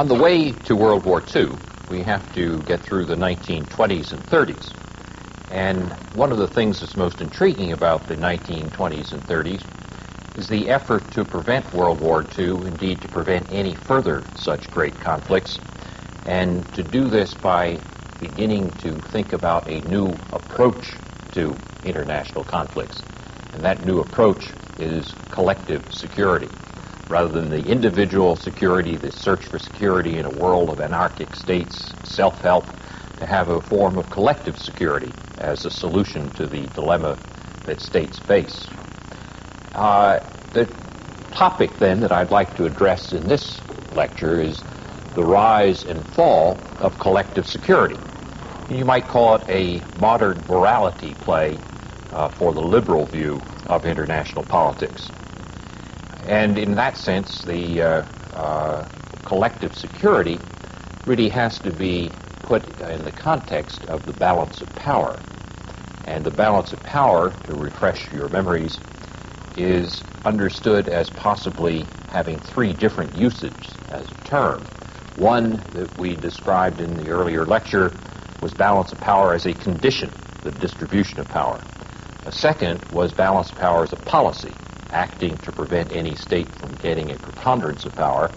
On the way to World War II, we have to get through the 1920s and 30s. And one of the things that's most intriguing about the 1920s and 30s is the effort to prevent World War II, indeed to prevent any further such great conflicts, and to do this by beginning to think about a new approach to international conflicts. And that new approach is collective security. Rather than the individual security, the search for security in a world of anarchic states, self-help, to have a form of collective security as a solution to the dilemma that states face. The topic then that I'd like to address in this lecture is the rise and fall of collective security. You might call it a modern morality play for the liberal view of international politics. And in that sense, the collective security really has to be put in the context of the balance of power. And the balance of power, to refresh your memories, is understood as possibly having three different usages as a term. One that we described in the earlier lecture was balance of power as a condition, the distribution of power. A second was balance of power as a policy, acting to prevent any state from getting a preponderance of power.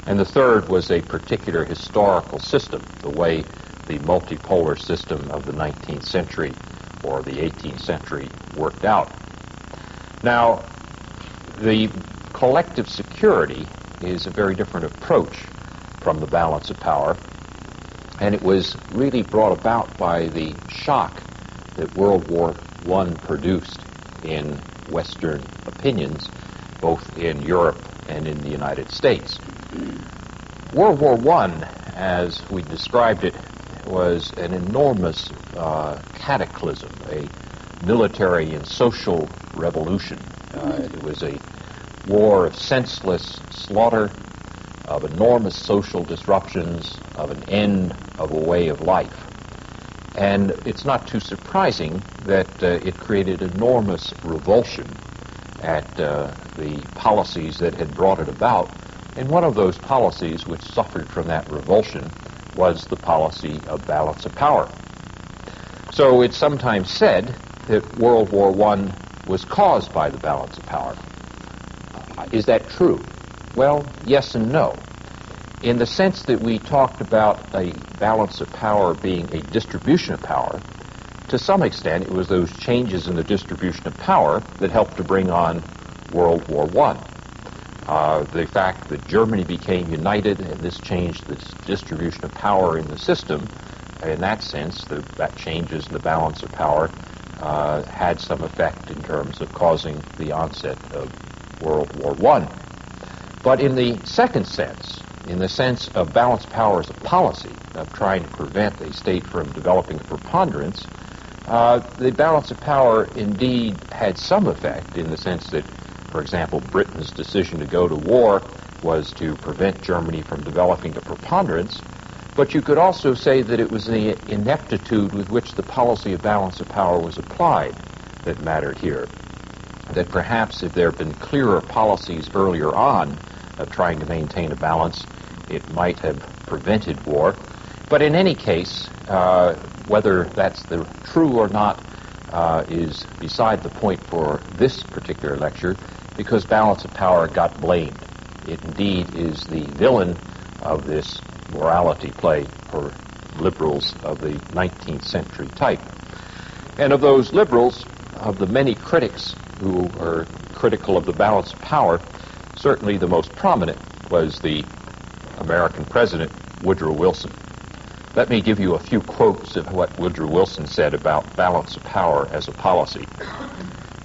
And the third was a particular historical system, the way the multipolar system of the 19th century or the 18th century worked out. Now, the collective security is a very different approach from the balance of power, and it was really brought about by the shock that World War I produced in Western opinions, both in Europe and in the United States. World War I, as we described it, was an enormous cataclysm, a military and social revolution. It was a war of senseless slaughter, of enormous social disruptions, of an end of a way of life. And it's not too surprising that it created enormous revulsion at the policies that had brought it about. And one of those policies which suffered from that revulsion was the policy of balance of power. So it's sometimes said that World War I was caused by the balance of power. Is that true? Well, yes and no. In the sense that we talked about a balance of power being a distribution of power, to some extent it was those changes in the distribution of power that helped to bring on World War I. The fact that Germany became united and this changed the distribution of power in the system, in that sense, that changes in the balance of power had some effect in terms of causing the onset of World War I. But in the second sense, in the sense of balance of power as a policy, of trying to prevent a state from developing a preponderance, the balance of power indeed had some effect in the sense that, for example, Britain's decision to go to war was to prevent Germany from developing a preponderance, but you could also say that it was the ineptitude with which the policy of balance of power was applied that mattered here. That perhaps if there had been clearer policies earlier on of trying to maintain a balance, it might have prevented war. But in any case, whether that's true or not is beside the point for this particular lecture, because balance of power got blamed. It indeed is the villain of this morality play for liberals of the 19th century type. And of those liberals, of the many critics who are critical of the balance of power, certainly the most prominent was the American president, Woodrow Wilson. Let me give you a few quotes of what Woodrow Wilson said about balance of power as a policy.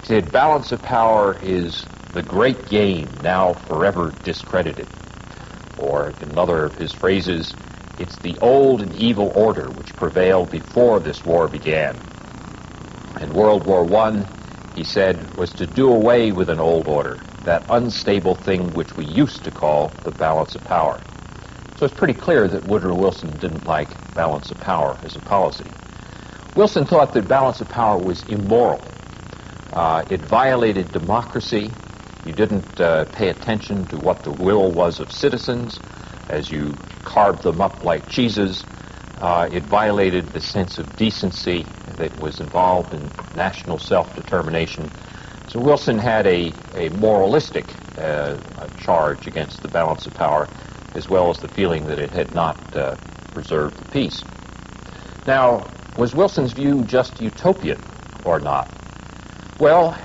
He said, "Balance of power is the great game now forever discredited." Or another of his phrases, "It's the old and evil order which prevailed before this war began." And World War I, he said, was to do away with an old order, that unstable thing which we used to call the balance of power. So it's pretty clear that Woodrow Wilson didn't like balance of power as a policy. Wilson thought that balance of power was immoral. It violated democracy. You didn't pay attention to what the will was of citizens. as you carved them up like cheeses. It violated the sense of decency that was involved in national self-determination. So Wilson had a moralistic charge against the balance of power, as well as the feeling that it had not preserved the peace. Now, was Wilson's view just utopian or not? Well,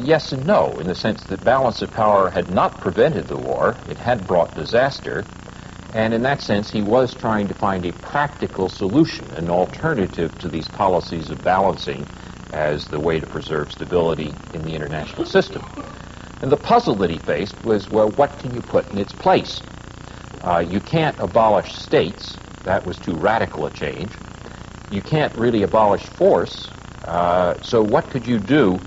yes and no, in the sense that balance of power had not prevented the war. It had brought disaster. And in that sense, he was trying to find a practical solution, an alternative to these policies of balancing as the way to preserve stability in the international system. And the puzzle that he faced was, well, what can you put in its place? You can't abolish states. That was too radical a change. You can't really abolish force. So what could you do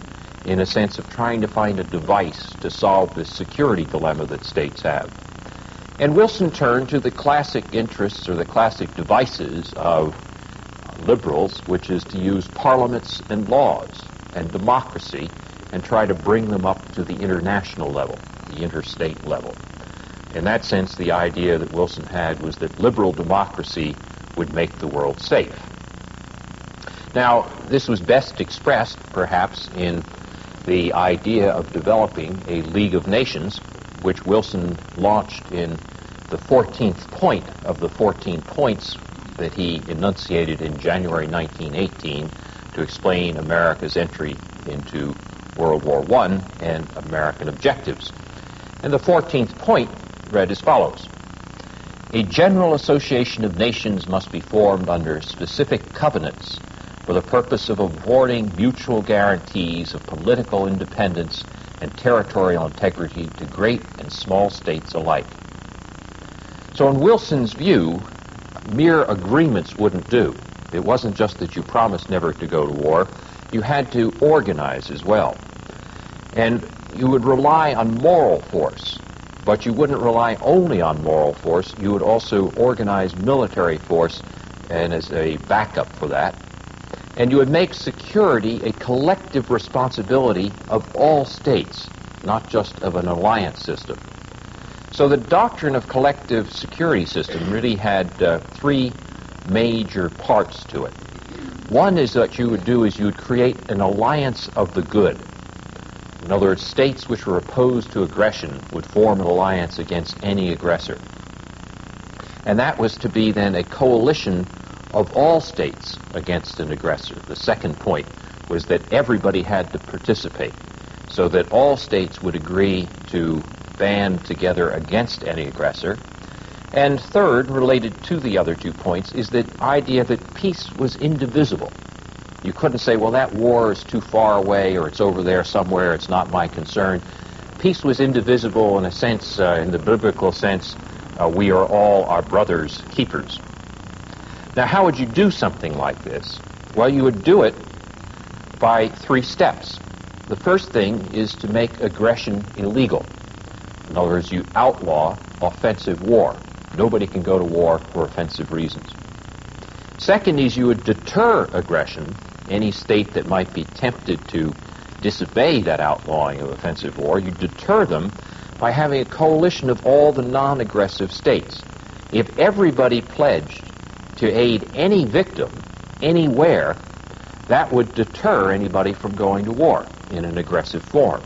in a sense of trying to find a device to solve this security dilemma that states have? And Wilson turned to the classic interests or the classic devices of liberals, which is to use parliaments and laws and democracy and try to bring them up to the international level, the interstate level. In that sense, the idea that Wilson had was that liberal democracy would make the world safe. Now, this was best expressed, perhaps, in the idea of developing a League of Nations, which Wilson launched in the 14th point of the 14 points that he enunciated in January 1918 to explain America's entry into World War I and American objectives. And the 14th point read as follows: a general association of nations must be formed under specific covenants for the purpose of affording mutual guarantees of political independence and territorial integrity to great and small states alike. So in Wilson's view, mere agreements wouldn't do. It wasn't just that you promised never to go to war. You had to organize as well. And you would rely on moral force, but you wouldn't rely only on moral force. You would also organize military force and as a backup for that. And you would make security a collective responsibility of all states, not just of an alliance system. So the doctrine of collective security system really had three major parts to it. One is that you would create an alliance of the good. In other words, states which were opposed to aggression would form an alliance against any aggressor. And that was to be then a coalition of all states against an aggressor. The second point was that everybody had to participate, so that all states would agree to band together against any aggressor. And third, related to the other 2 points, is the idea that peace was indivisible. You couldn't say, well, that war is too far away, or it's over there somewhere, it's not my concern. Peace was indivisible in a sense, in the biblical sense, we are all our brother's keepers. Now, how would you do something like this? Well, you would do it by 3 steps. The first thing is to make aggression illegal. In other words, you outlaw offensive war. Nobody can go to war for offensive reasons. Second is you would deter aggression. Any state that might be tempted to disobey that outlawing of offensive war, you deter them by having a coalition of all the non-aggressive states. If everybody pledged to aid any victim anywhere, that would deter anybody from going to war in an aggressive form.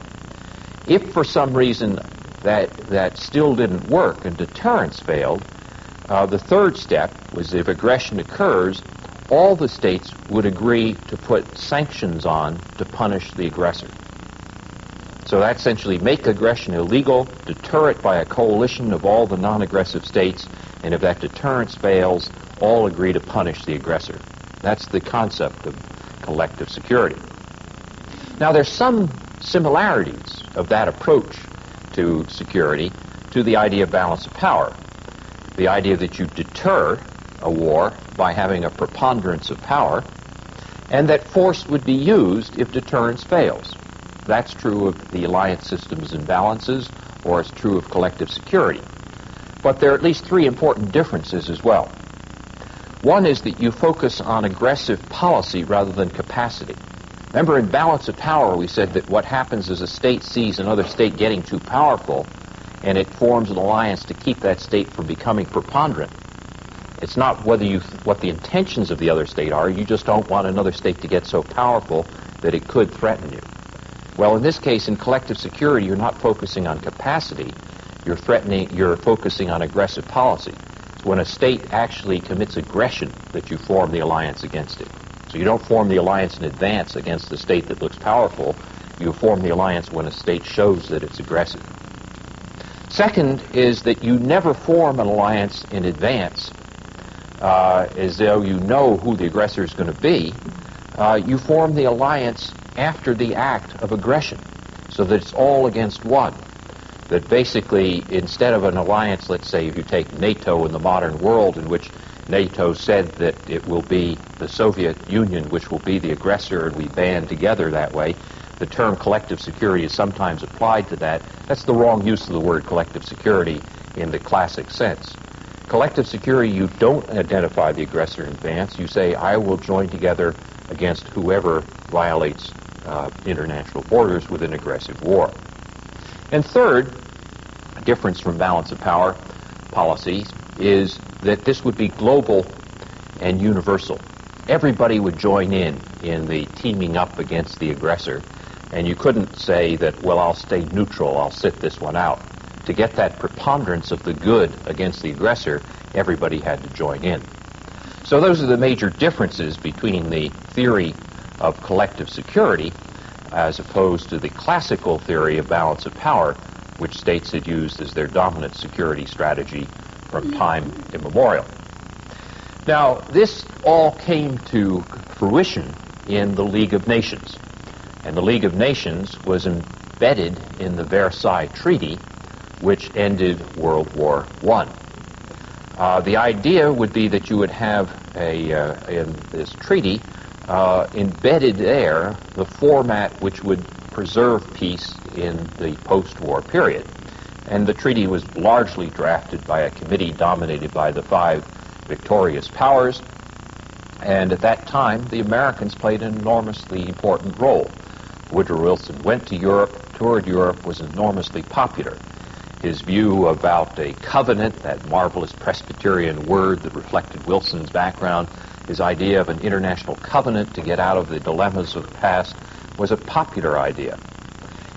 If for some reason that still didn't work and deterrence failed, the third step was if aggression occurs, all the states would agree to put sanctions on to punish the aggressor. So that essentially make aggression illegal, deter it by a coalition of all the non-aggressive states, and if that deterrence fails, all agree to punish the aggressor. That's the concept of collective security. Now, there's some similarities of that approach to security to the idea of balance of power. The idea that you deter a war by having a preponderance of power, and that force would be used if deterrence fails. That's true of the alliance systems and balances, or it's true of collective security. But there are at least 3 important differences as well. One is that you focus on aggressive policy rather than capacity. Remember, in balance of power, we said that what happens is a state sees another state getting too powerful, and it forms an alliance to keep that state from becoming preponderant. It's not what the intentions of the other state are. You just don't want another state to get so powerful that it could threaten you. Well, in this case, in collective security, you're not focusing on capacity. You're focusing on aggressive policy. It's when a state actually commits aggression that you form the alliance against it. So you don't form the alliance in advance against the state that looks powerful. You form the alliance when a state shows that it's aggressive. Second is that you never form an alliance in advance as though you know who the aggressor is going to be. You form the alliance after the act of aggression, so that it's all against one. That basically, instead of an alliance, let's say if you take NATO in the modern world, in which NATO said that it will be the Soviet Union which will be the aggressor, and we band together that way, the term collective security is sometimes applied to that. That's the wrong use of the word collective security in the classic sense. Collective security, you don't identify the aggressor in advance. You say, I will join together against whoever violates international borders with an aggressive war. And third, a difference from balance of power policies is that this would be global and universal. Everybody would join in the teaming up against the aggressor, and you couldn't say that, well, I'll stay neutral, I'll sit this one out. To get that preponderance of the good against the aggressor, everybody had to join in. So those are the major differences between the theory of collective security as opposed to the classical theory of balance of power, which states had used as their dominant security strategy from time immemorial. Now, this all came to fruition in the League of Nations. And the League of Nations was embedded in the Versailles Treaty, which ended World War I. The idea would be that you would have in this treaty embedded there the format which would preserve peace in the post-war period. And the treaty was largely drafted by a committee dominated by the 5 victorious powers. And at that time, the Americans played an enormously important role. Woodrow Wilson went to Europe, toured Europe, was enormously popular. His view about a covenant, that marvelous Presbyterian word that reflected Wilson's background, his idea of an international covenant to get out of the dilemmas of the past, was a popular idea.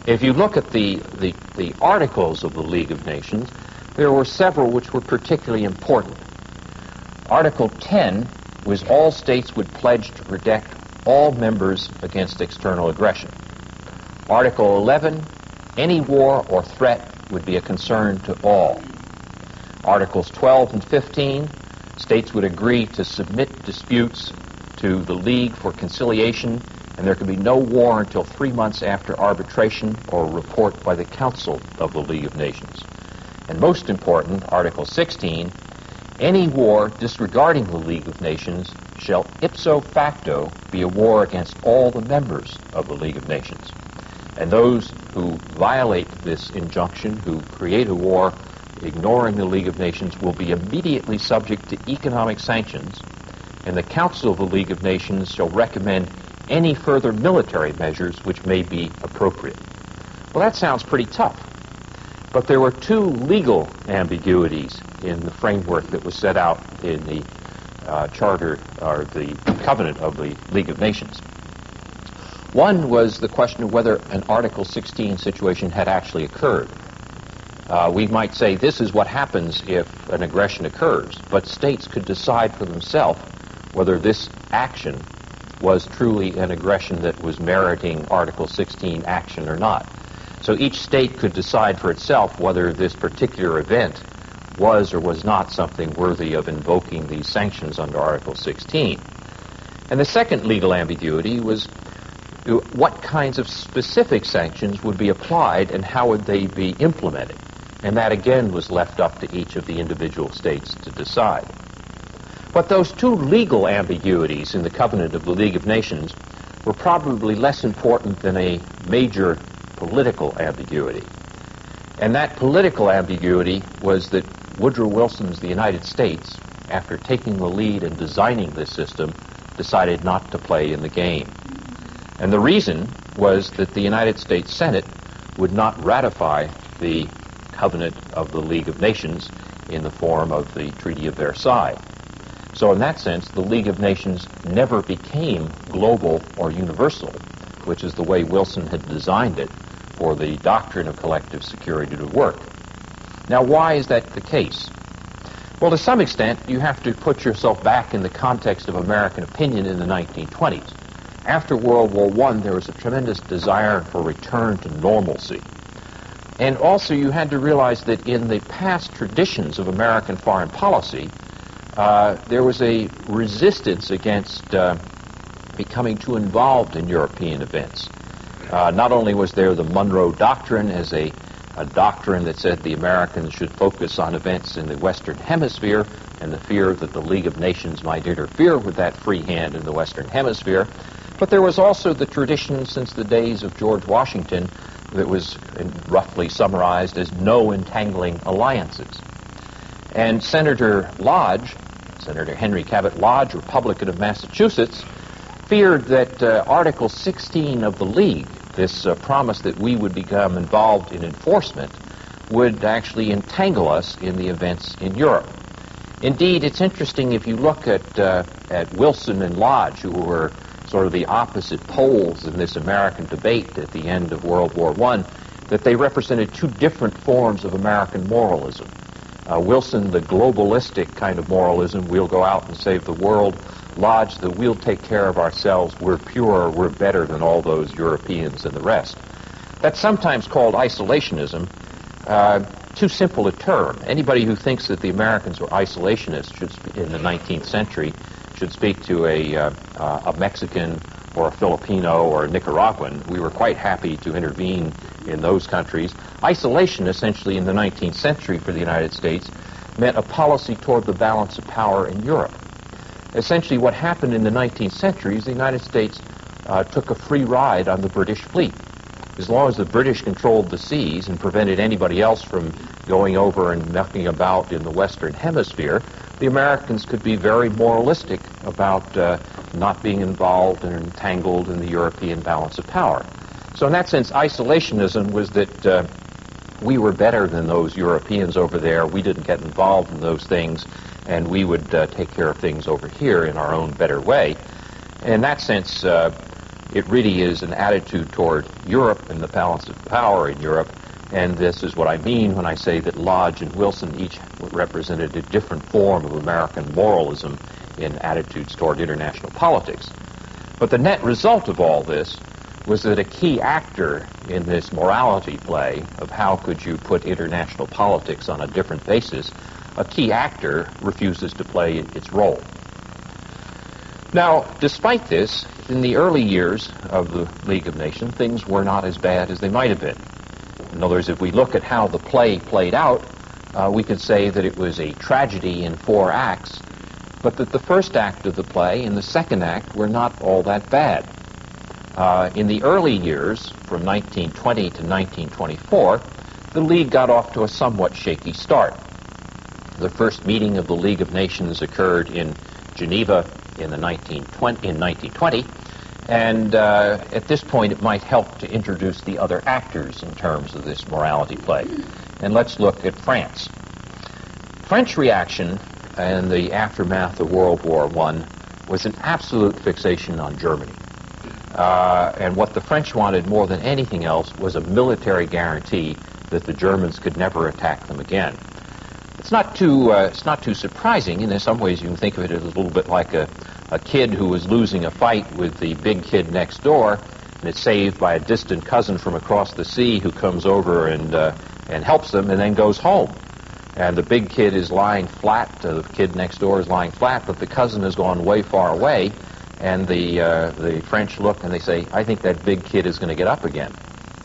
If you look at the articles of the League of Nations, there were several which were particularly important. Article 10 was all states would pledge to protect all members against external aggression. Article 11, any war or threat would be a concern to all. Articles 12 and 15, states would agree to submit disputes to the League for conciliation, and there could be no war until 3 months after arbitration or report by the Council of the League of Nations. And most important, Article 16, any war disregarding the League of Nations shall ipso facto be a war against all the members of the League of Nations. And those who violate this injunction, who create a war ignoring the League of Nations, will be immediately subject to economic sanctions, and the Council of the League of Nations shall recommend any further military measures which may be appropriate. Well, that sounds pretty tough. But there were 2 legal ambiguities in the framework that was set out in the charter, or the covenant of the League of Nations. One was the question of whether an Article 16 situation had actually occurred. We might say this is what happens if an aggression occurs, but states could decide for themselves whether this action was truly an aggression that was meriting Article 16 action or not. So each state could decide for itself whether this particular event was or was not something worthy of invoking these sanctions under Article 16. And the second legal ambiguity was what kinds of specific sanctions would be applied and how would they be implemented. And that again was left up to each of the individual states to decide. But those 2 legal ambiguities in the covenant of the League of Nations were probably less important than a major political ambiguity. And that political ambiguity was that Woodrow Wilson's the United States, after taking the lead in designing this system, decided not to play in the game. And the reason was that the United States Senate would not ratify the covenant of the League of Nations in the form of the Treaty of Versailles. So in that sense, the League of Nations never became global or universal, which is the way Wilson had designed it for the doctrine of collective security to work. Now, why is that the case? Well, to some extent, you have to put yourself back in the context of American opinion in the 1920s. After World War I, there was a tremendous desire for return to normalcy. And also, you had to realize that in the past traditions of American foreign policy, there was a resistance against becoming too involved in European events. Not only was there the Monroe Doctrine as a doctrine that said the Americans should focus on events in the Western Hemisphere and the fear that the League of Nations might interfere with that free hand in the Western Hemisphere, but there was also the tradition since the days of George Washington that was roughly summarized as no entangling alliances. And Senator Henry Cabot Lodge, Republican of Massachusetts, feared that Article 16 of the League, this promise that we would become involved in enforcement, would actually entangle us in the events in Europe. Indeed, it's interesting if you look at Wilson and Lodge, who were sort of the opposite poles in this American debate at the end of World War I, that they represented two different forms of American moralism. Wilson, the globalistic kind of moralism, we'll go out and save the world. Lodge, the we'll take care of ourselves, we're pure, we're better than all those Europeans and the rest. That's sometimes called isolationism. Too simple a term. Anybody who thinks that the Americans were isolationists in the 19th century should speak to a Mexican or a Filipino or a Nicaraguan. We were quite happy to intervene in those countries. Isolation, essentially, in the 19th century for the United States meant a policy toward the balance of power in Europe. Essentially, what happened in the 19th century is the United States took a free ride on the British fleet. As long as the British controlled the seas and prevented anybody else from going over and mucking about in the Western Hemisphere, the Americans could be very moralistic about not being involved and entangled in the European balance of power. So in that sense, isolationism was that we were better than those Europeans over there. We didn't get involved in those things, and we would take care of things over here in our own better way. In that sense, it really is an attitude toward Europe and the balance of power in Europe, and this is what I mean when I say that Lodge and Wilson each represented a different form of American moralism in attitudes toward international politics. But the net result of all this was that a key actor in this morality play of how could you put international politics on a different basis, a key actor refuses to play its role. Now, despite this, in the early years of the League of Nations, things were not as bad as they might have been. In other words, if we look at how the play played out, we could say that it was a tragedy in 4 acts, but that the first act of the play and the second act were not all that bad. In the early years, from 1920 to 1924, the League got off to a somewhat shaky start. The first meeting of the League of Nations occurred in Geneva in 1920, and at this point it might help to introduce the other actors in terms of this morality play. And let's look at France. French reaction in the aftermath of World War I was an absolute fixation on Germany. And what the French wanted more than anything else was a military guarantee that the Germans could never attack them again. It's not too surprising. In some ways, you can think of it as a little bit like a kid who was losing a fight with the big kid next door, and it's saved by a distant cousin from across the sea who comes over and helps them, and then goes home. And the big kid is lying flat. The kid next door is lying flat, but the cousin has gone way far away. And the French look and they say, I think that big kid is going to get up again.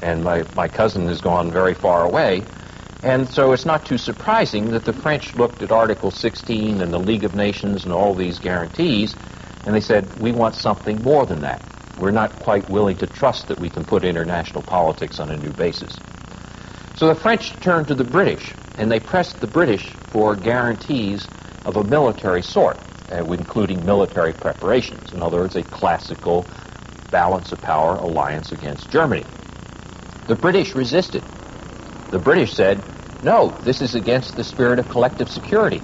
And my cousin has gone very far away. And so it's not too surprising that the French looked at Article 16 and the League of Nations and all these guarantees, and they said, we want something more than that. We're not quite willing to trust that we can put international politics on a new basis. So the French turned to the British, and they pressed the British for guarantees of a military sort, including military preparations. In other words, a classical balance of power alliance against Germany. The British resisted. The British said, no, this is against the spirit of collective security.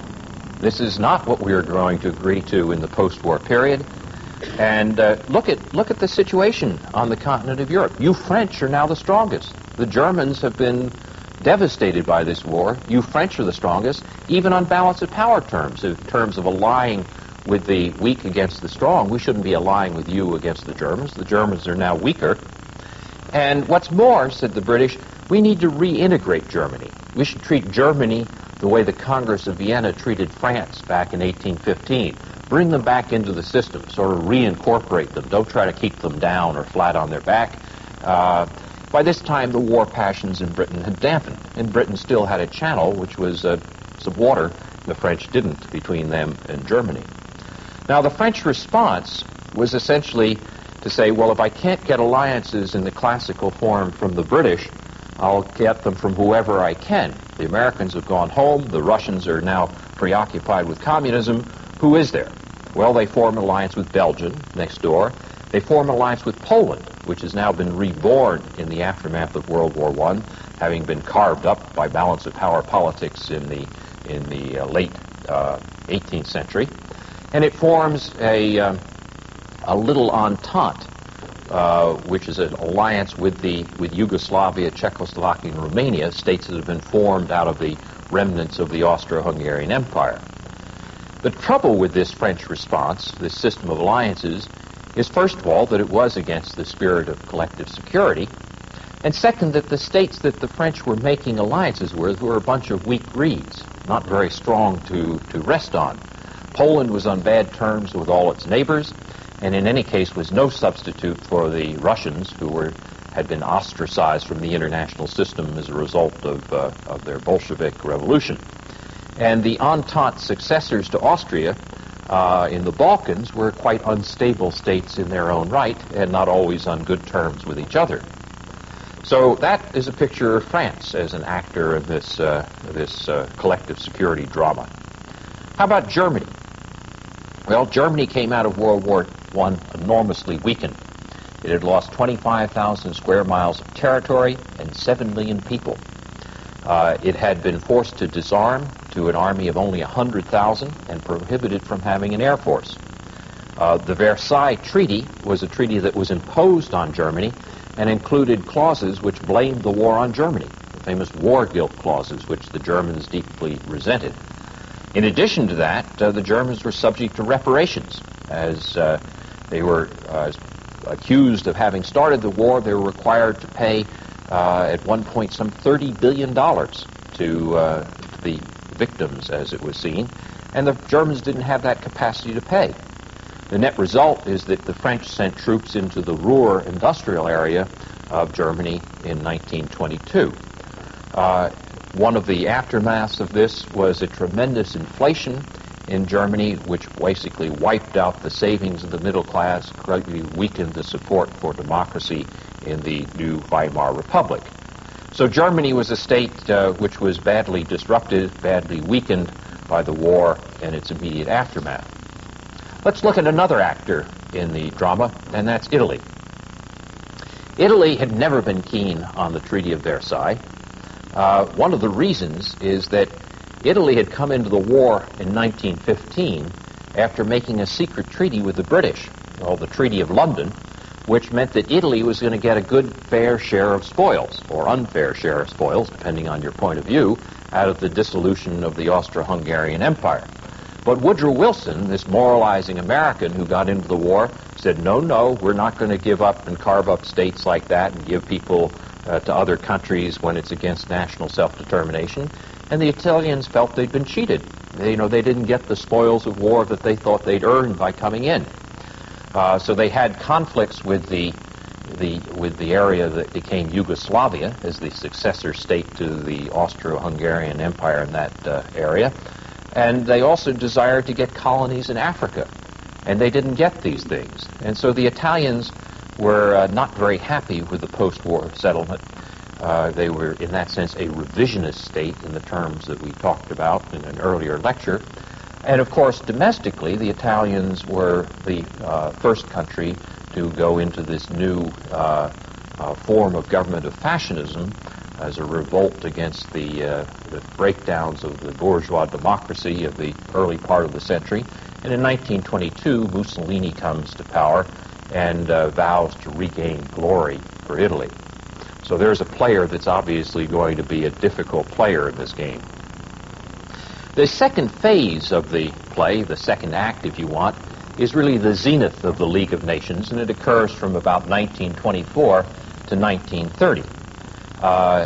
This is not what we are going to agree to in the post-war period. And look at the situation on the continent of Europe. You French are now the strongest. The Germans have been devastated by this war. You French are the strongest, even on balance of power terms, in terms of allying with the weak against the strong. We shouldn't be allying with you against the Germans. The Germans are now weaker. And what's more, said the British, we need to reintegrate Germany. We should treat Germany the way the Congress of Vienna treated France back in 1815. Bring them back into the system, sort of reincorporate them. Don't try to keep them down or flat on their back. By this time, the war passions in Britain had dampened, and Britain still had a channel, which was some water. The French didn't, between them and Germany. Now, the French response was essentially to say, well, if I can't get alliances in the classical form from the British, I'll get them from whoever I can. The Americans have gone home. The Russians are now preoccupied with communism. Who is there? Well, they form an alliance with Belgium, next door. They form an alliance with Poland, which has now been reborn in the aftermath of World War I, having been carved up by balance of power politics in the late 18th century. And it forms a little entente, which is an alliance with Yugoslavia, Czechoslovakia, and Romania, states that have been formed out of the remnants of the Austro-Hungarian Empire. The trouble with this French response, this system of alliances, is first of all that it was against the spirit of collective security, and second that the states that the French were making alliances with were a bunch of weak reeds, not very strong to rest on. Poland was on bad terms with all its neighbors, and in any case was no substitute for the Russians, who had been ostracized from the international system as a result of their Bolshevik revolution. And the Entente successors to Austria in the Balkans were quite unstable states in their own right and not always on good terms with each other. So that is a picture of France as an actor in this collective security drama. How about Germany? Well, Germany came out of World War I enormously weakened. It had lost 25,000 square miles of territory and 7 million people. It had been forced to disarm to an army of only 100,000 and prohibited from having an air force. The Versailles Treaty was a treaty that was imposed on Germany and included clauses which blamed the war on Germany, the famous war guilt clauses, which the Germans deeply resented. In addition to that, the Germans were subject to reparations. As they were accused of having started the war, they were required to pay, at one point, some $30 billion to the victims, as it was seen, and the Germans didn't have that capacity to pay. The net result is that the French sent troops into the Ruhr industrial area of Germany in 1922. One of the aftermaths of this was a tremendous inflation in Germany, which basically wiped out the savings of the middle class, greatly weakened the support for democracy in the new Weimar Republic. So Germany was a state which was badly disrupted, badly weakened by the war and its immediate aftermath. Let's look at another actor in the drama, and that's Italy. Italy had never been keen on the Treaty of Versailles. One of the reasons is that Italy had come into the war in 1915 after making a secret treaty with the British, called the Treaty of London, which meant that Italy was going to get a good, fair share of spoils, or unfair share of spoils, depending on your point of view, out of the dissolution of the Austro-Hungarian Empire. But Woodrow Wilson, this moralizing American who got into the war, said, no, we're not going to give up and carve up states like that and give people to other countries when it's against national self-determination. And the Italians felt they'd been cheated. They didn't get the spoils of war that they thought they'd earned by coming in. So they had conflicts with the area that became Yugoslavia as the successor state to the Austro-Hungarian Empire in that area. And they also desired to get colonies in Africa. And they didn't get these things. And so the Italians were not very happy with the post-war settlement. They were, in that sense, a revisionist state in the terms that we talked about in an earlier lecture. And, of course, domestically, the Italians were the first country to go into this new form of government of fascism as a revolt against the breakdowns of the bourgeois democracy of the early part of the century. And in 1922, Mussolini comes to power and vows to regain glory for Italy. So there's a player that's obviously going to be a difficult player in this game. The second phase of the play, the second act, if you want, is really the zenith of the League of Nations, and it occurs from about 1924 to 1930.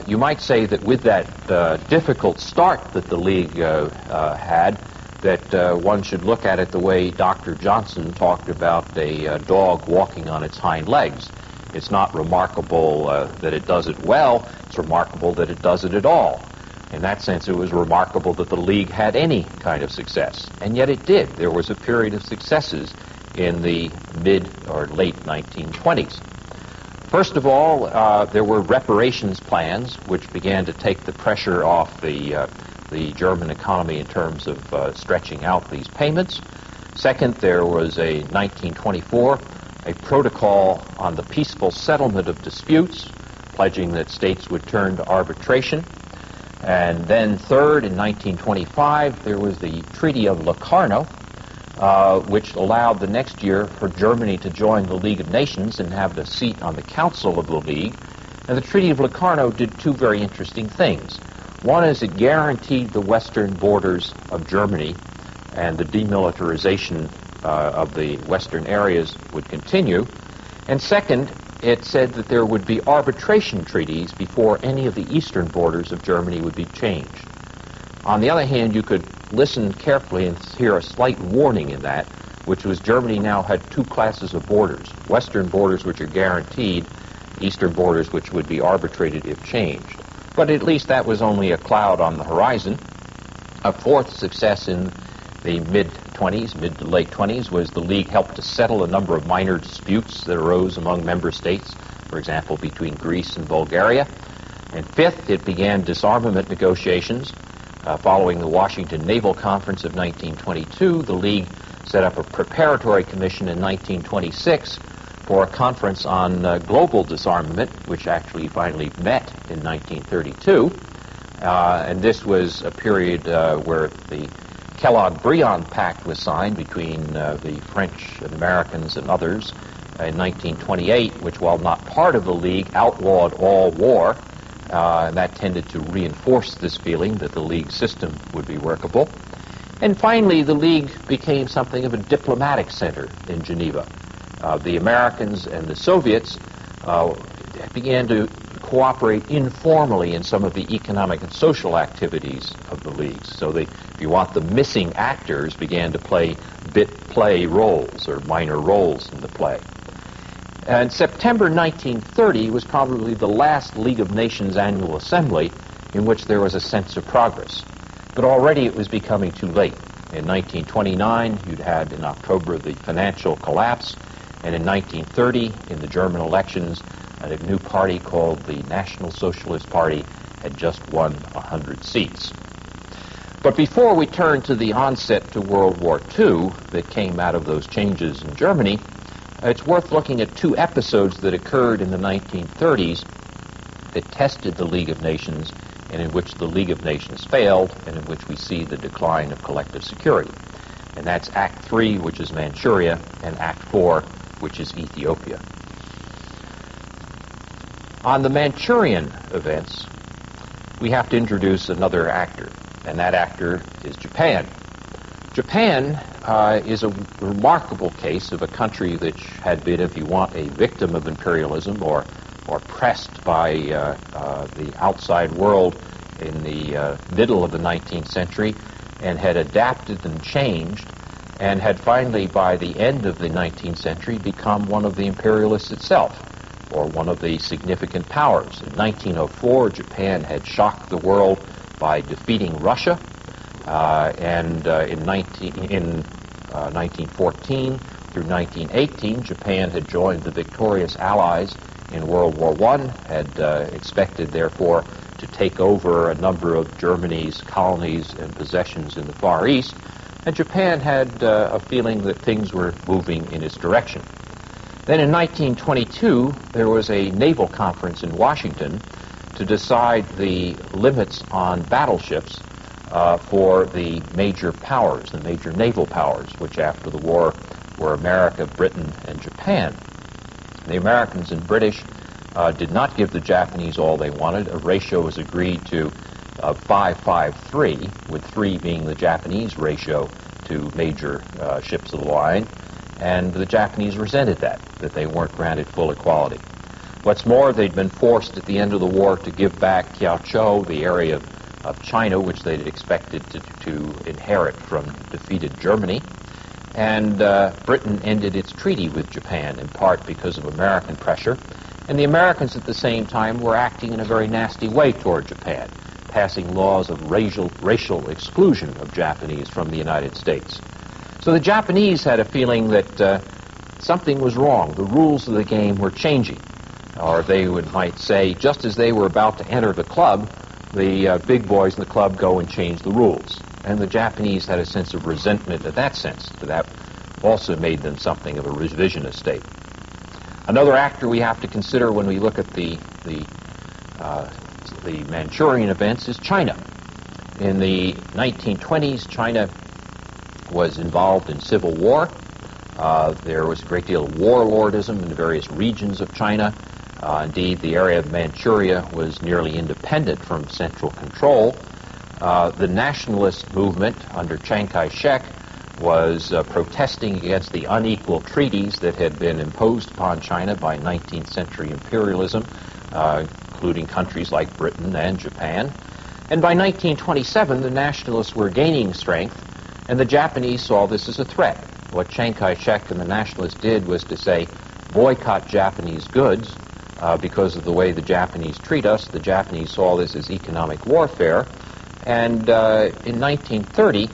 You might say that with that difficult start that the League had, that one should look at it the way Dr. Johnson talked about a dog walking on its hind legs. It's not remarkable that it does it well, it's remarkable that it does it at all. In that sense, it was remarkable that the League had any kind of success, and yet it did. There was a period of successes in the mid or late 1920s. First of all, there were reparations plans which began to take the pressure off the German economy in terms of stretching out these payments. Second, there was a 1924, a protocol on the peaceful settlement of disputes, pledging that states would turn to arbitration. And then third, in 1925, there was the Treaty of Locarno, which allowed the next year for Germany to join the League of Nations and have a seat on the Council of the League. And the Treaty of Locarno did two very interesting things. One is it guaranteed the western borders of Germany, and the demilitarization of the western areas would continue. And second, it said that there would be arbitration treaties before any of the eastern borders of Germany would be changed. On the other hand, you could listen carefully and hear a slight warning in that, which was Germany now had two classes of borders: western borders which are guaranteed, eastern borders which would be arbitrated if changed. But at least that was only a cloud on the horizon. A fourth success in the mid-20s, mid to late 20s, was the League helped to settle a number of minor disputes that arose among member states, for example, between Greece and Bulgaria. And fifth, it began disarmament negotiations. Following the Washington Naval Conference of 1922, the League set up a preparatory commission in 1926 for a conference on global disarmament, which actually finally met in 1932. And this was a period where the Kellogg-Briand Pact was signed between the French and Americans and others in 1928, which, while not part of the League, outlawed all war. And that tended to reinforce this feeling that the League system would be workable. And finally, the League became something of a diplomatic center in Geneva. The Americans and the Soviets began to cooperate informally in some of the economic and social activities of the leagues. So if you want, the missing actors began to play bit-play roles or minor roles in the play. And September 1930 was probably the last League of Nations annual assembly in which there was a sense of progress. But already it was becoming too late. In 1929, you'd had in October the financial collapse, and in 1930, in the German elections, a new party called the National Socialist Party had just won 100 seats. But before we turn to the onset to World War II that came out of those changes in Germany, it's worth looking at two episodes that occurred in the 1930s that tested the League of Nations and in which the League of Nations failed and in which we see the decline of collective security. And that's Act 3, which is Manchuria, and Act 4, which is Ethiopia. On the Manchurian events, we have to introduce another actor, and that actor is Japan. Japan is a remarkable case of a country that had been, if you want, a victim of imperialism or pressed by the outside world in the middle of the 19th century, and had adapted and changed, and had finally, by the end of the 19th century, become one of the imperialists itself, or one of the significant powers. In 1904, Japan had shocked the world by defeating Russia, and in 1914 through 1918, Japan had joined the victorious Allies in World War I, had expected, therefore, to take over a number of Germany's colonies and possessions in the Far East, and Japan had a feeling that things were moving in its direction. Then in 1922, there was a naval conference in Washington to decide the limits on battleships for the major powers, the major naval powers, which after the war were America, Britain, and Japan. The Americans and British did not give the Japanese all they wanted. A ratio was agreed to 5-5-3, with 3 being the Japanese ratio to major ships of the line, and the Japanese resented that they weren't granted full equality. What's more, they'd been forced at the end of the war to give back Kiaochou, the area of China, which they'd expected to inherit from defeated Germany. And Britain ended its treaty with Japan, in part because of American pressure. And the Americans at the same time were acting in a very nasty way toward Japan, passing laws of racial exclusion of Japanese from the United States. So the Japanese had a feeling that something was wrong. The rules of the game were changing. Or they might say, just as they were about to enter the club, the big boys in the club go and change the rules. And the Japanese had a sense of resentment in that sense. That also made them something of a revisionist state. Another actor we have to consider when we look at the Manchurian events is China. In the 1920s, China was involved in civil war. There was a great deal of warlordism in the various regions of China. Indeed, the area of Manchuria was nearly independent from central control. The nationalist movement under Chiang Kai-shek was protesting against the unequal treaties that had been imposed upon China by 19th century imperialism, including countries like Britain and Japan. And by 1927, the nationalists were gaining strength, and the Japanese saw this as a threat. What Chiang Kai-shek and the nationalists did was to say, boycott Japanese goods because of the way the Japanese treat us. The Japanese saw this as economic warfare. And in 1930,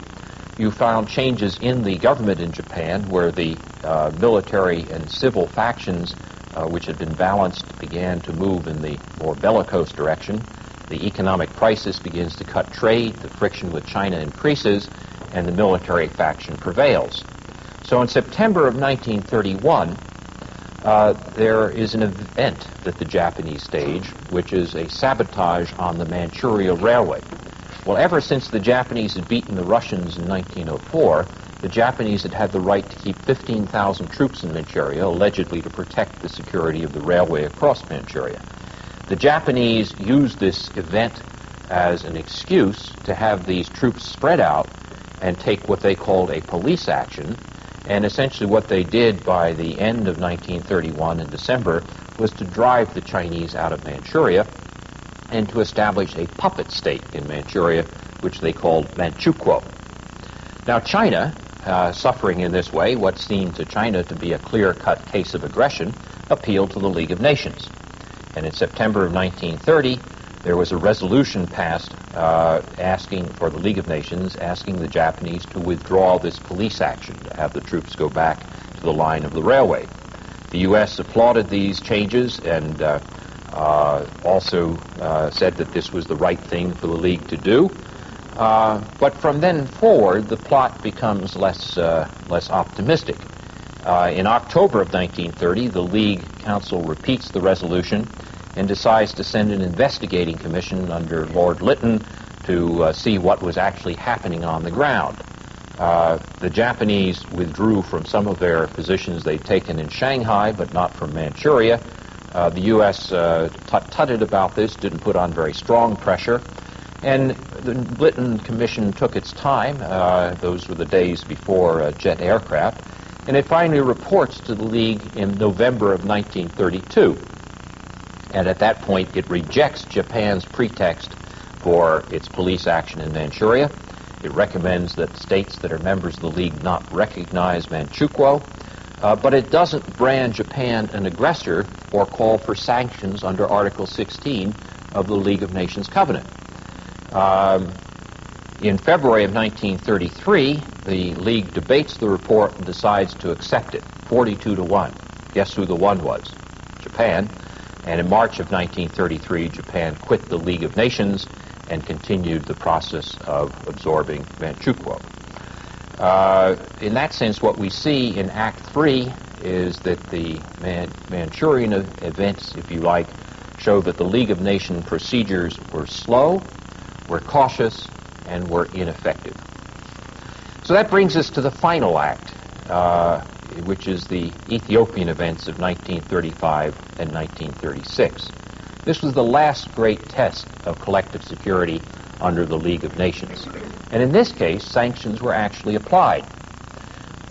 you found changes in the government in Japan where the military and civil factions, which had been balanced, began to move in the more bellicose direction. The economic crisis begins to cut trade, the friction with China increases, and the military faction prevails. So in September of 1931, there is an event that the Japanese stage, which is a sabotage on the Manchuria Railway. Well, ever since the Japanese had beaten the Russians in 1904, the Japanese had had the right to keep 15,000 troops in Manchuria, allegedly to protect the security of the railway across Manchuria. The Japanese used this event as an excuse to have these troops spread out and take what they called a police action. And essentially what they did by the end of 1931 in December was to drive the Chinese out of Manchuria and to establish a puppet state in Manchuria, which they called Manchukuo. Now China, suffering in this way, what seemed to China to be a clear-cut case of aggression, appealed to the League of Nations. And in September of 1930, there was a resolution passed asking for the League of Nations, asking the Japanese to withdraw this police action, to have the troops go back to the line of the railway. The U.S. applauded these changes and also said that this was the right thing for the League to do. But from then forward, the plot becomes less optimistic. In October of 1930, the League Council repeats the resolution and decides to send an investigating commission under Lord Lytton to see what was actually happening on the ground. The Japanese withdrew from some of their positions they'd taken in Shanghai, but not from Manchuria. The U.S. tutted about this, didn't put on very strong pressure, and the Lytton Commission took its time. Those were the days before jet aircraft, and it finally reports to the League in November of 1932. And at that point, it rejects Japan's pretext for its police action in Manchuria. It recommends that states that are members of the League not recognize Manchukuo, but it doesn't brand Japan an aggressor or call for sanctions under Article 16 of the League of Nations Covenant. In February of 1933, the League debates the report and decides to accept it, 42-1. Guess who the one was? Japan. And in March of 1933, Japan quit the League of Nations and continued the process of absorbing Manchukuo. In that sense, what we see in Act 3 is that the Manchurian events, if you like, showed that the League of Nations procedures were slow, were cautious, and were ineffective. So that brings us to the final act, which is the Ethiopian events of 1935 and 1936. This was the last great test of collective security under the League of Nations. And in this case, sanctions were actually applied.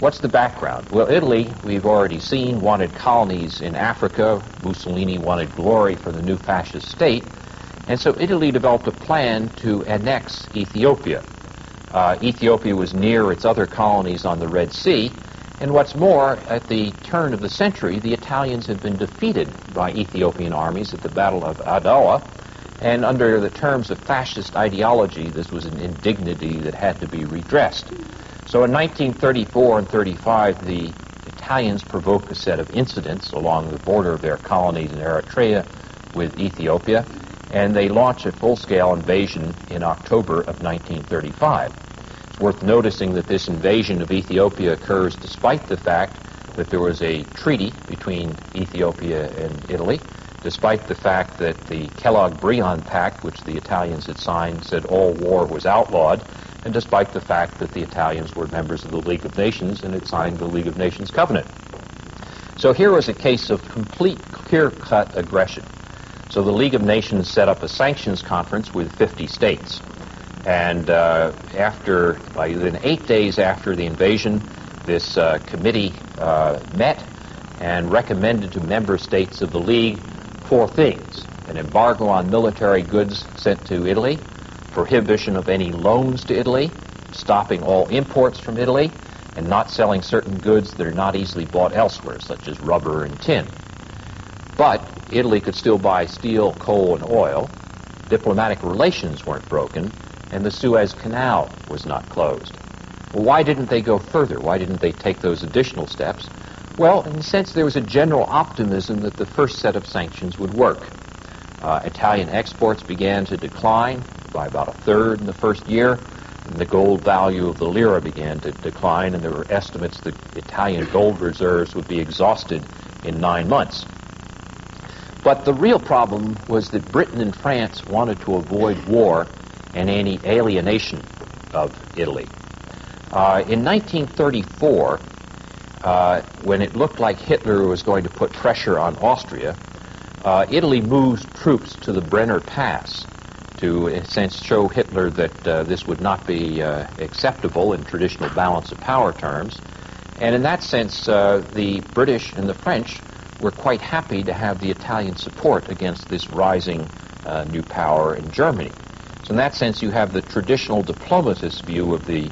What's the background? Well, Italy, we've already seen, wanted colonies in Africa. Mussolini wanted glory for the new fascist state. And so Italy developed a plan to annex Ethiopia. Ethiopia was near its other colonies on the Red Sea. And what's more, at the turn of the century, the Italians had been defeated by Ethiopian armies at the Battle of Adwa. And under the terms of fascist ideology, this was an indignity that had to be redressed. So in 1934 and 35, the Italians provoked a set of incidents along the border of their colonies in Eritrea with Ethiopia, and they launched a full-scale invasion in October of 1935. It's worth noticing that this invasion of Ethiopia occurs despite the fact that there was a treaty between Ethiopia and Italy, despite the fact that the Kellogg-Briand Pact, which the Italians had signed, said all war was outlawed, and despite the fact that the Italians were members of the League of Nations and had signed the League of Nations Covenant. So here was a case of complete, clear-cut aggression. So the League of Nations set up a sanctions conference with 50 states. And within 8 days after the invasion, this committee met and recommended to member states of the League 4 things: an embargo on military goods sent to Italy, prohibition of any loans to Italy, stopping all imports from Italy, and not selling certain goods that are not easily bought elsewhere, such as rubber and tin. But Italy could still buy steel, coal, and oil. Diplomatic relations weren't broken, and the Suez Canal was not closed. Well, why didn't they go further? Why didn't they take those additional steps? Well, in a sense, there was a general optimism that the first set of sanctions would work. Italian exports began to decline by about a third in the first year, and the gold value of the lira began to decline, and there were estimates that Italian gold reserves would be exhausted in 9 months. But the real problem was that Britain and France wanted to avoid war and any alienation of Italy. In 1934, when it looked like Hitler was going to put pressure on Austria, Italy moved troops to the Brenner Pass to, in a sense, show Hitler that this would not be acceptable in traditional balance of power terms. And in that sense, the British and the French were quite happy to have the Italian support against this rising new power in Germany. So in that sense, you have the traditional diplomatist view of the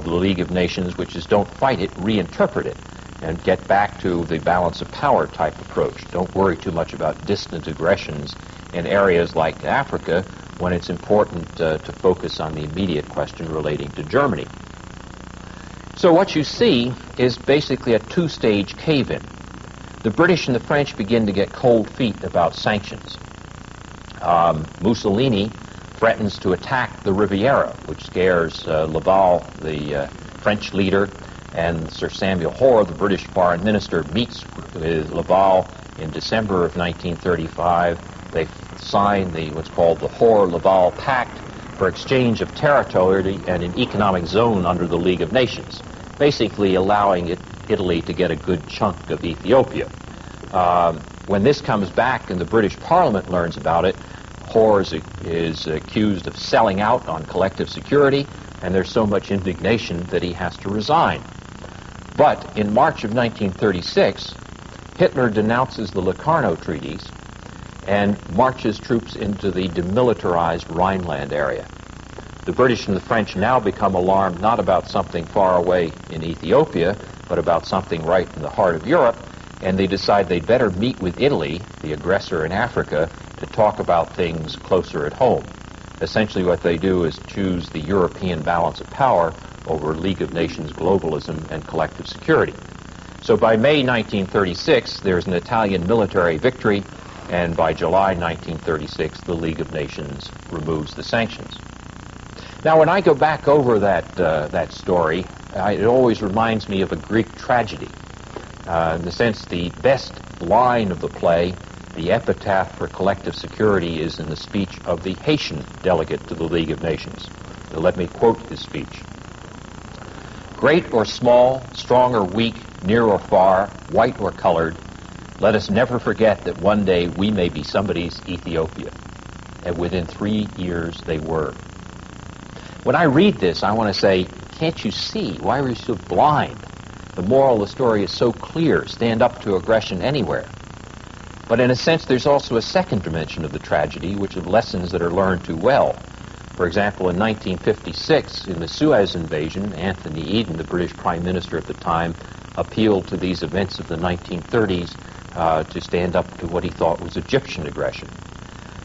League of Nations, which is don't fight it, reinterpret it, and get back to the balance of power type approach. Don't worry too much about distant aggressions in areas like Africa when it's important to focus on the immediate question relating to Germany. So what you see is basically a two-stage cave-in. The British and the French begin to get cold feet about sanctions. Mussolini threatens to attack the Riviera, which scares Laval, the French leader, and Sir Samuel Hoare, the British foreign minister, meets with Laval in December of 1935. They sign what's called the Hoare-Laval Pact for exchange of territory and an economic zone under the League of Nations, basically allowing Italy to get a good chunk of Ethiopia. When this comes back and the British Parliament learns about it, Hoare is accused of selling out on collective security, and there's so much indignation that he has to resign. But in March of 1936, Hitler denounces the Locarno treaties and marches troops into the demilitarized Rhineland area. The British and the French now become alarmed not about something far away in Ethiopia, but about something right in the heart of Europe, and they decide they'd better meet with Italy, the aggressor in Africa, to talk about things closer at home. Essentially what they do is choose the European balance of power over League of Nations globalism and collective security. So by May 1936, there's an Italian military victory, and by July 1936, the League of Nations removes the sanctions. Now, when I go back over that story, it always reminds me of a Greek tragedy. In the sense, the best line of the play The epitaph for collective security is in the speech of the Haitian delegate to the League of Nations. So let me quote his speech. "Great or small, strong or weak, near or far, white or colored, let us never forget that one day we may be somebody's Ethiopia." And within 3 years they were. When I read this, I want to say, can't you see? Why are you so blind? The moral of the story is so clear. Stand up to aggression anywhere. But in a sense, there's also a second dimension of the tragedy, which are lessons that are learned too well. For example, in 1956, in the Suez invasion, Anthony Eden, the British Prime Minister at the time, appealed to these events of the 1930s to stand up to what he thought was Egyptian aggression.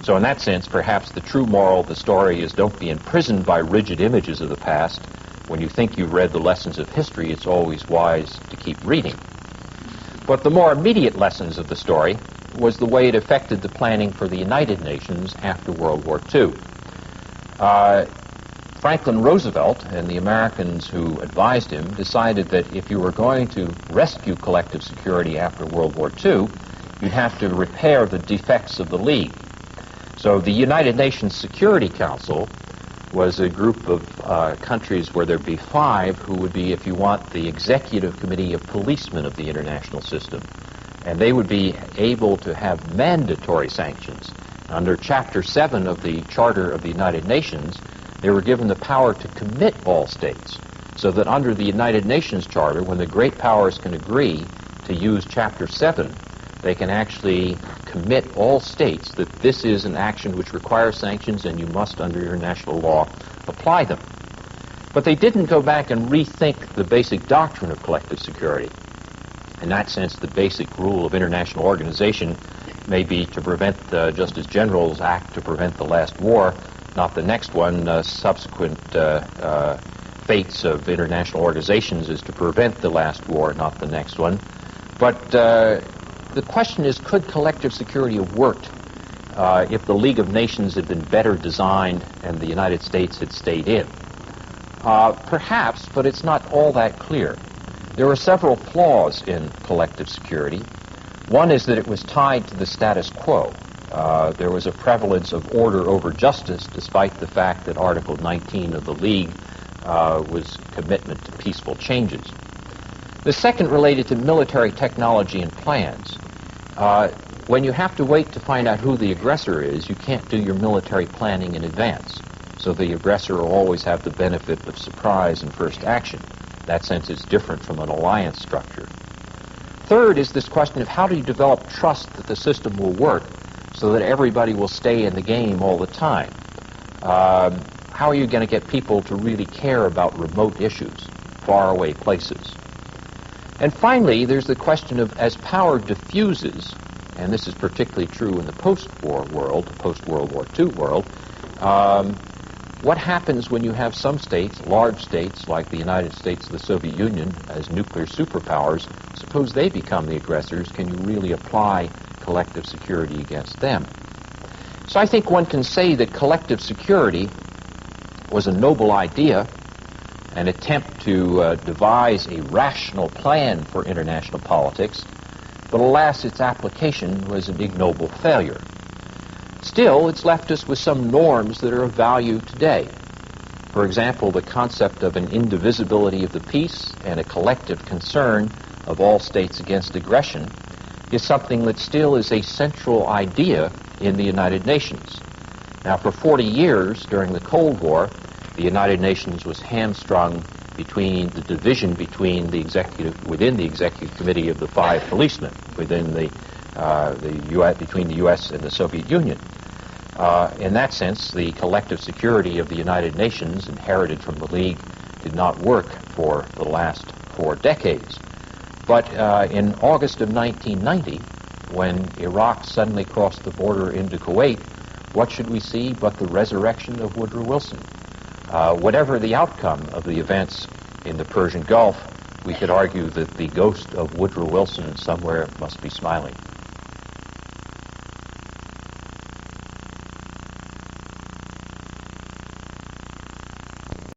So in that sense, perhaps the true moral of the story is don't be imprisoned by rigid images of the past. When you think you've read the lessons of history, it's always wise to keep reading. But the more immediate lessons of the story was the way it affected the planning for the United Nations after World War II. Franklin Roosevelt and the Americans who advised him decided that if you were going to rescue collective security after World War II, you'd have to repair the defects of the League. So the United Nations Security Council was a group of countries where there'd be 5 who would be, if you want, the executive committee of policemen of the international system. And they would be able to have mandatory sanctions. Under Chapter 7 of the Charter of the United Nations, they were given the power to commit all states, so that under the United Nations Charter, when the great powers can agree to use Chapter 7, they can actually commit all states that this is an action which requires sanctions and you must, under international law, apply them. But they didn't go back and rethink the basic doctrine of collective security. In that sense, the basic rule of international organization may be to prevent, just as generals act to prevent the last war, not the next one. Subsequent fates of international organizations is to prevent the last war, not the next one. But the question is, could collective security have worked if the League of Nations had been better designed and the United States had stayed in? Perhaps, but it's not all that clear. There are several flaws in collective security. One is that it was tied to the status quo. There was a prevalence of order over justice, despite the fact that Article 19 of the League was commitment to peaceful changes. The second related to military technology and plans. When you have to wait to find out who the aggressor is, you can't do your military planning in advance. So the aggressor will always have the benefit of surprise and first action. In that sense, it's different from an alliance structure. Third is this question of how do you develop trust that the system will work so that everybody will stay in the game all the time? How are you going to get people to really care about remote issues, faraway places? And finally, there's the question of, as power diffuses, and this is particularly true in the post-war world, the post-World War II world, what happens when you have some states, large states like the United States and the Soviet Union, as nuclear superpowers, suppose they become the aggressors, can you really apply collective security against them? So I think one can say that collective security was a noble idea, an attempt to devise a rational plan for international politics, but alas, its application was an ignoble failure. Still, it's left us with some norms that are of value today. For example, the concept of an indivisibility of the peace and a collective concern of all states against aggression is something that still is a central idea in the United Nations. Now, for 40 years during the Cold War, the United Nations was hamstrung between the division between the within the executive committee of the 5 policemen within the U.S. between the U.S. and the Soviet Union. In that sense, the collective security of the United Nations, inherited from the League, did not work for the last 4 decades. But in August of 1990, when Iraq suddenly crossed the border into Kuwait, what should we see but the resurrection of Woodrow Wilson? Whatever the outcome of the events in the Persian Gulf, we could argue that the ghost of Woodrow Wilson somewhere must be smiling.